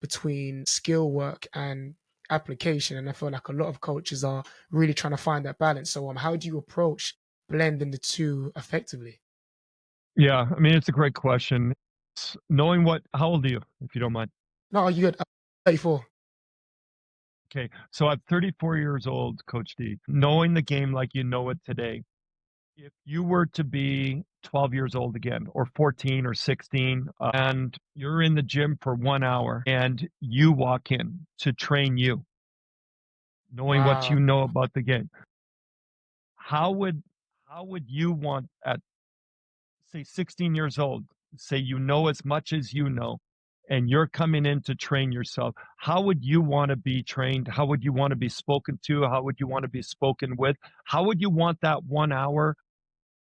between skill work and application. And I feel like a lot of coaches are really trying to find that balance. So how do you approach blending the two effectively? Yeah, I mean, it's a great question. Knowing how old are you, if you don't mind? No, you good. 34. Okay, so I'm 34 years old, Coach D. Knowing the game like you know it today, if you were to be 12 years old again, or 14 or 16, and you're in the gym for 1 hour and you walk in to train you, knowing what Wow. you know about the game, how would you want at say 16 years old, say you know as much as you know, and you're coming in to train yourself, how would you want to be trained? How would you want to be spoken to? How would you want to be spoken with? How would you want that 1 hour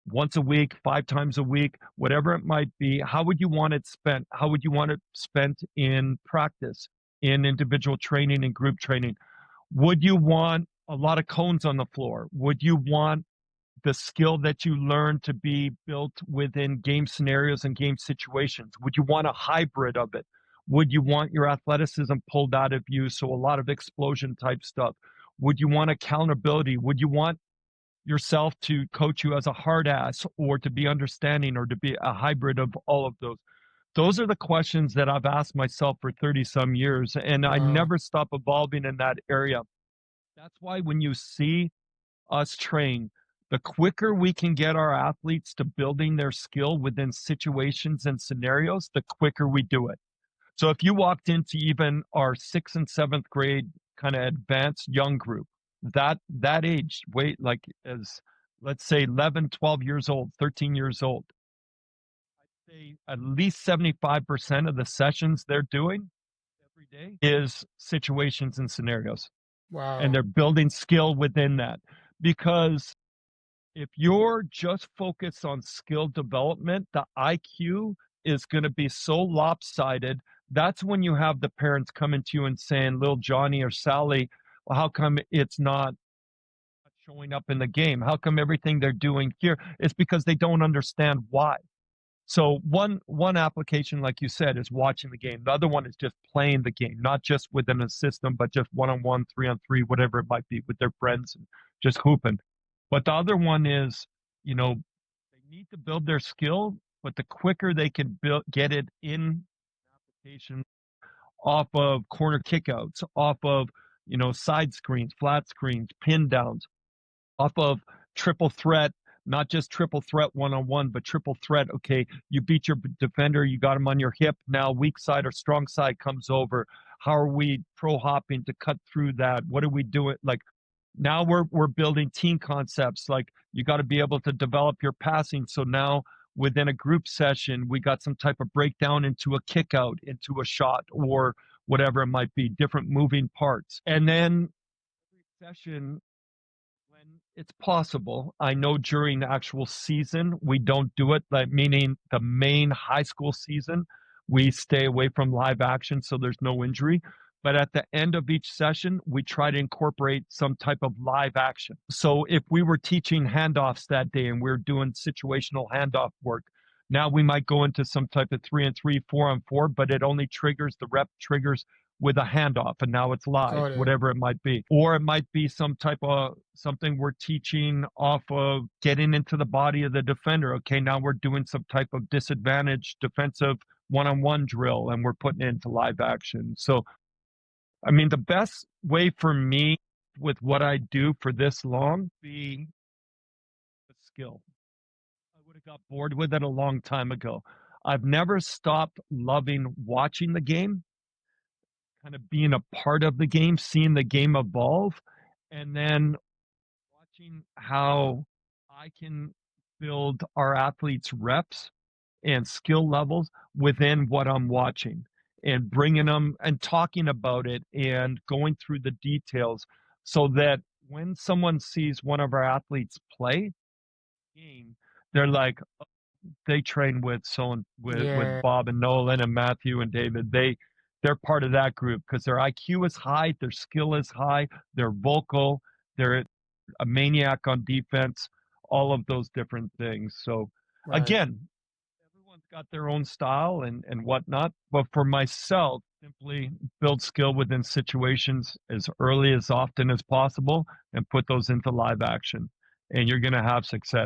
once a week, 5 times a week, whatever it might be? How would you want it spent? How would you want it spent in practice, in individual training and group training? Would you want a lot of cones on the floor? Would you want the skill that you learn to be built within game scenarios and game situations? Would you want a hybrid of it? Would you want your athleticism pulled out of you? So a lot of explosion type stuff. Would you want accountability? Would you want yourself to coach you as a hard ass or to be understanding or to be a hybrid of all of those? Those are the questions that I've asked myself for 30 some years, and I Wow. never stop evolving in that area. That's why when you see us train, the quicker we can get our athletes to building their skill within situations and scenarios, the quicker we do it. So if you walked into even our sixth and seventh grade kind of advanced young group, that age, wait, like as let's say 11, 12 years old, 13 years old, say at least 75% of the sessions they're doing every day is situations and scenarios. And Wow. they're building skill within that because if you're just focused on skill development, the IQ is going to be so lopsided. That's when you have the parents coming to you and saying, "Little Johnny or Sally, well, how come it's not showing up in the game? How come everything they're doing here?" It's because they don't understand why. So one application, like you said, is watching the game. The other one is just playing the game, not just within a system, but just one on one, 3 on 3, whatever it might be, with their friends and just hooping. But the other one is, you know, they need to build their skill, but the quicker they can get it in application off of corner kickouts, off of side screens, flat screens, pin downs, off of triple threat, not just triple threat one on one, but triple threat. Okay, you beat your defender, you got him on your hip. Now weak side or strong side comes over. How are we pro hopping to cut through that? What are we doing? Like now we're building team concepts. Like you got to be able to develop your passing. So now within a group session, we got some type of breakdown into a kick out, into a shot, or whatever it might be, different moving parts. And then every session when it's possible. I know during the actual season, we don't do it, like meaning the main high school season, we stay away from live action so there's no injury. But at the end of each session, we try to incorporate some type of live action. So if we were teaching handoffs that day and we're doing situational handoff work, now we might go into some type of 3 on 3, 4 on 4, but it only triggers the rep triggers with a handoff and now it's live, Got it. whatever it might be. Or it might be some type of something we're teaching off of getting into the body of the defender. Okay, now we're doing some type of disadvantaged defensive one-on-one drill and we're putting it into live action. So, I mean, the best way for me with what I do for this long be the skill. I would have got bored with it a long time ago. I've never stopped loving watching the game, kind of being a part of the game, seeing the game evolve, and then watching how I can build our athletes' reps and skill levels within what I'm watching and bringing them and talking about it and going through the details so that when someone sees one of our athletes play game, they're like, they train with with Yeah. Bob and Nolan and Matthew and David. They're part of that group because their IQ is high, their skill is high, they're vocal, they're a maniac on defense, all of those different things. So Right. again, everyone's got their own style and whatnot. But for myself, Simply build skill within situations as early as often as possible and put those into live action, and you're going to have success.